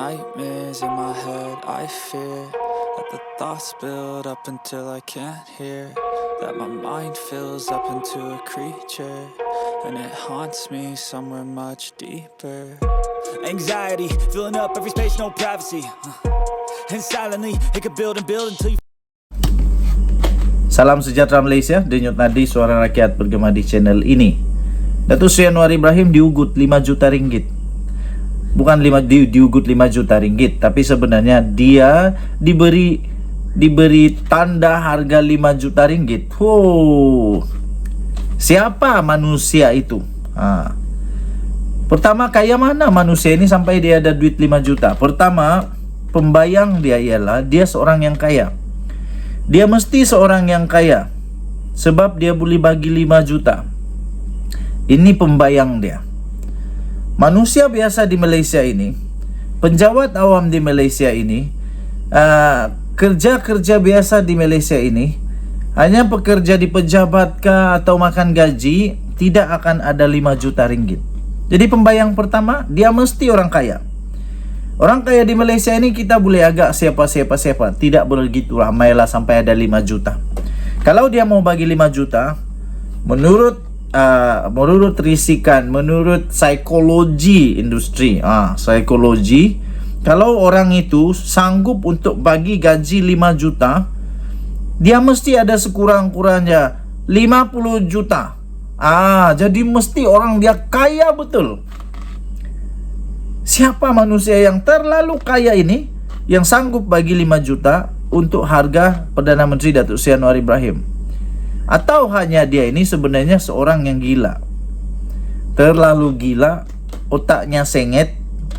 nightmares in my head, I fear that the thoughts build up until I can't hear, that my mind fills up into a creature, and it haunts me somewhere much deeper. Anxiety, filling up every space, no privacy, and silently, it could build and build until you. Salam sejahtera Malaysia, Denyut Nadi Suara Rakyat bergema di channel ini. Datuk Seri Anwar Ibrahim diugut 5 juta ringgit. Bukan diugut 5 juta ringgit, tapi sebenarnya dia diberi tanda harga 5 juta ringgit. Siapa manusia itu? Pertama, kaya mana manusia ini sampai dia ada duit 5 juta? Pertama, pembayang dia ialah dia seorang yang kaya. Dia mesti seorang yang kaya, sebab dia boleh bagi 5 juta. Ini pembayang dia. Manusia biasa di Malaysia ini, penjawat awam di Malaysia ini, kerja-kerja biasa di Malaysia ini, hanya pekerja di pejabat kah atau makan gaji, tidak akan ada 5 juta ringgit. Jadi pembayang pertama, dia mesti orang kaya. Orang kaya di Malaysia ini kita boleh agak siapa, tidak begitu ramailah sampai ada 5 juta. Kalau dia mau bagi 5 juta, menurut risikan, menurut psikologi industri, psikologi, kalau orang itu sanggup untuk bagi gaji 5 juta, dia mesti ada sekurang-kurangnya 50 juta. Jadi mesti orang dia kaya betul. Siapa manusia yang terlalu kaya ini yang sanggup bagi 5 juta untuk harga Perdana Menteri Datuk Seri Anwar Ibrahim? Atau hanya dia ini sebenarnya seorang yang gila, terlalu gila, otaknya sengit,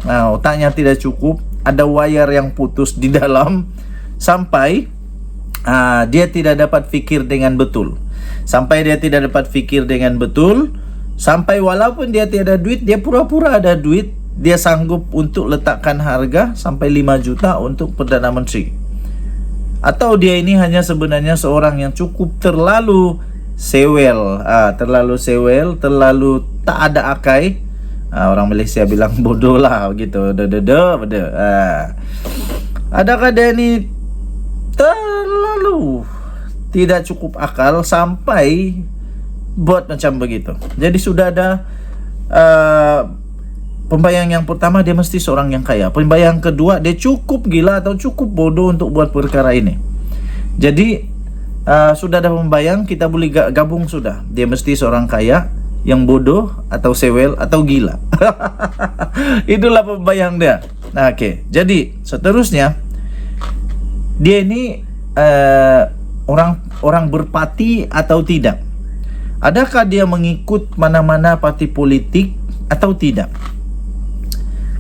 otaknya tidak cukup, ada wire yang putus di dalam, sampai dia tidak dapat fikir dengan betul. Sampai walaupun dia tiada duit, dia pura-pura ada duit, dia sanggup untuk letakkan harga sampai 5 juta untuk Perdana Menteri. Atau dia ini hanya sebenarnya seorang yang cukup terlalu sewel, terlalu tak ada akai. Orang Malaysia bilang bodoh lah gitu. Adakah dia ini terlalu tidak cukup akal sampai buat macam begitu? Jadi sudah ada pembayang yang pertama, dia mesti seorang yang kaya. Pembayang kedua, dia cukup gila atau cukup bodoh untuk buat perkara ini. Jadi sudah ada pembayang, kita boleh gabung sudah. Dia mesti seorang kaya, yang bodoh atau sewel atau gila. Itulah pembayang dia. Oke. Jadi seterusnya, dia ini orang berparti atau tidak? Adakah dia mengikut mana-mana parti politik atau tidak?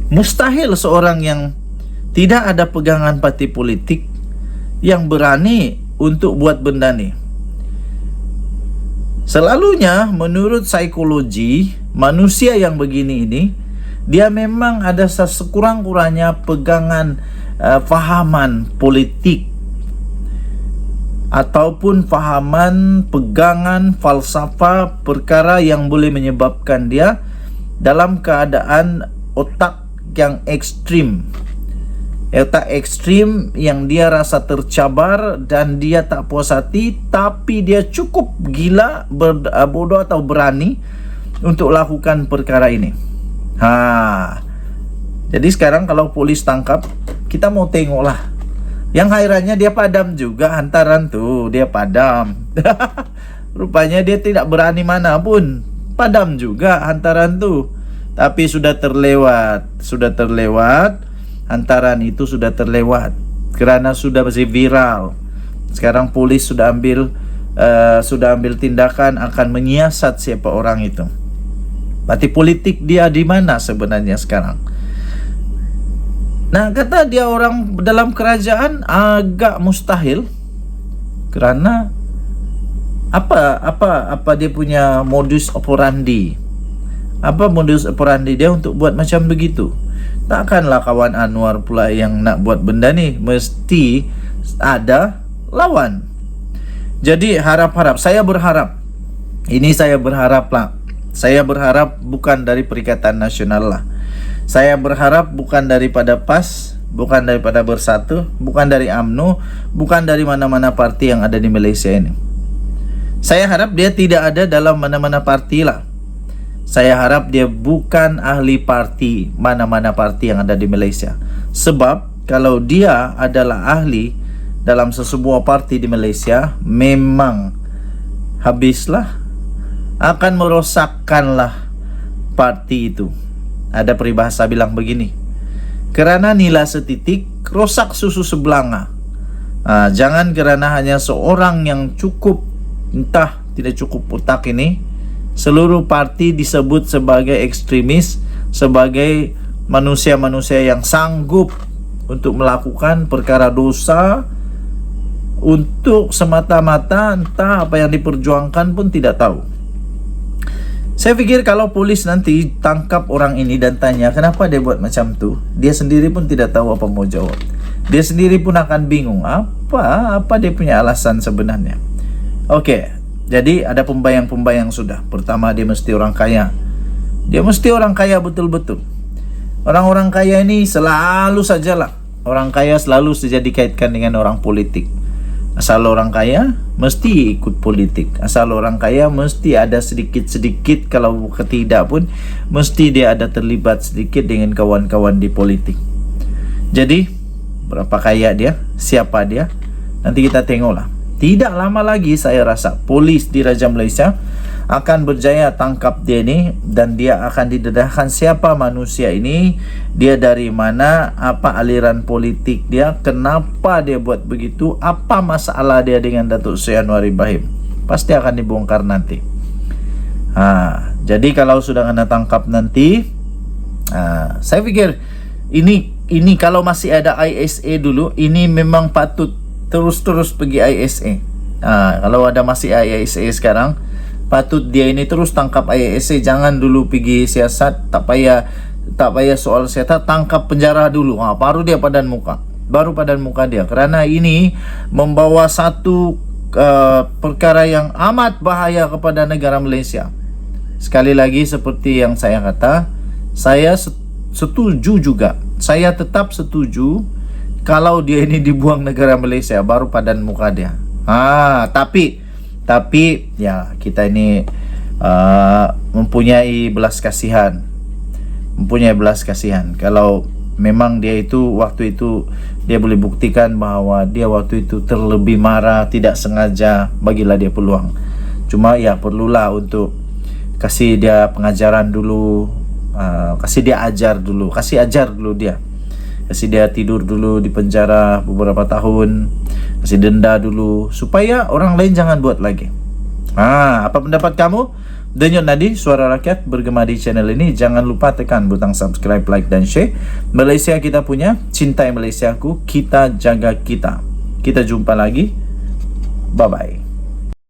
Mustahil seorang yang tidak ada pegangan parti politik yang berani untuk buat benda ni. Selalunya menurut psikologi, manusia yang begini ini, dia memang ada sekurang-kurangnya pegangan fahaman politik ataupun pegangan falsafah perkara yang boleh menyebabkan dia dalam keadaan otak yang ekstrim. Otak ekstrim yang dia rasa tercabar dan dia tak puas hati, tapi dia cukup gila, bodoh atau berani untuk lakukan perkara ini. Jadi sekarang kalau polis tangkap, kita mau tengoklah. Yang hairannya dia padam juga hantaran tu, dia padam. Rupanya dia tidak berani mana pun, padam juga hantaran tu. Tapi sudah terlewat, hantaran itu sudah terlewat kerana sudah masih viral. Sekarang polis sudah ambil tindakan akan menyiasat siapa orang itu. Parti politik dia di mana sebenarnya sekarang? Nah, kata dia orang dalam kerajaan agak mustahil kerana apa dia punya modus operandi? Apa modus operandi dia untuk buat macam begitu? Takkanlah kawan Anwar pula yang nak buat benda ni. Mesti ada lawan. Jadi saya berharap Ini saya berharap lah. Saya berharap bukan dari Perikatan Nasional lah. Saya berharap bukan daripada PAS, bukan daripada Bersatu, bukan dari UMNO, bukan dari mana-mana parti yang ada di Malaysia ini. Saya harap dia tidak ada dalam mana-mana parti lah. Saya harap dia bukan ahli parti mana-mana parti yang ada di Malaysia. Sebab kalau dia adalah ahli dalam sesebuah parti di Malaysia, memang habislah, akan merosakkanlah parti itu. Ada peribahasa bilang begini, kerana nila setitik, rosak susu sebelanga. Jangan kerana hanya seorang yang cukup, entah tidak cukup otak ini, seluruh parti disebut sebagai ekstremis, sebagai manusia-manusia yang sanggup untuk melakukan perkara dosa, untuk semata-mata entah apa yang diperjuangkan pun tidak tahu. Saya pikir kalau polis nanti tangkap orang ini dan tanya kenapa dia buat macam tu, dia sendiri pun tidak tahu apa mau jawab. Dia sendiri pun akan bingung apa dia punya alasan sebenarnya. Okey, jadi ada pembayang-pembayang sudah. Pertama, dia mesti orang kaya. Dia mesti orang kaya betul-betul. Orang-orang kaya ini selalu sajalah, orang kaya selalu saja dikaitkan dengan orang politik. Asal orang kaya mesti ikut politik. Asal orang kaya mesti ada sedikit-sedikit, kalau tidak pun mesti dia ada terlibat sedikit dengan kawan-kawan di politik. Jadi berapa kaya dia, siapa dia, nanti kita tengoklah. Tidak lama lagi saya rasa polis di Raja Malaysia akan berjaya tangkap dia ni, dan dia akan didedahkan siapa manusia ini, dia dari mana, apa aliran politik dia, kenapa dia buat begitu, apa masalah dia dengan Datuk Seri Anwar Ibrahim. Pasti akan dibongkar nanti. Jadi kalau sudah kena tangkap nanti, saya pikir ini kalau masih ada ISA dulu, ini memang patut terus pergi ISA. Kalau ada masih ISA sekarang, patut dia ini terus tangkap ISA. Jangan dulu pergi siasat, tak payah soal siasat, tangkap penjara dulu, baru dia padan muka, dia, kerana ini membawa satu perkara yang amat bahaya kepada negara Malaysia. Sekali lagi seperti yang saya kata, saya setuju juga, saya tetap setuju kalau dia ini dibuang negara Malaysia, baru padan muka dia. Tapi ya, kita ini mempunyai belas kasihan. Kalau memang dia itu waktu itu dia boleh buktikan bahawa dia waktu itu terlebih marah, tidak sengaja, bagilah dia peluang. Cuma ya perlulah untuk kasih dia pengajaran dulu, kasih dia ajar dulu, kasih dia tidur dulu di penjara beberapa tahun, kasih denda dulu supaya orang lain jangan buat lagi. Apa pendapat kamu? Denyut Nadi, Suara Rakyat bergema di channel ini. Jangan lupa tekan butang subscribe, like dan share. Malaysia kita punya, cintai Malaysiaku, kita jaga kita. Kita jumpa lagi. Bye bye.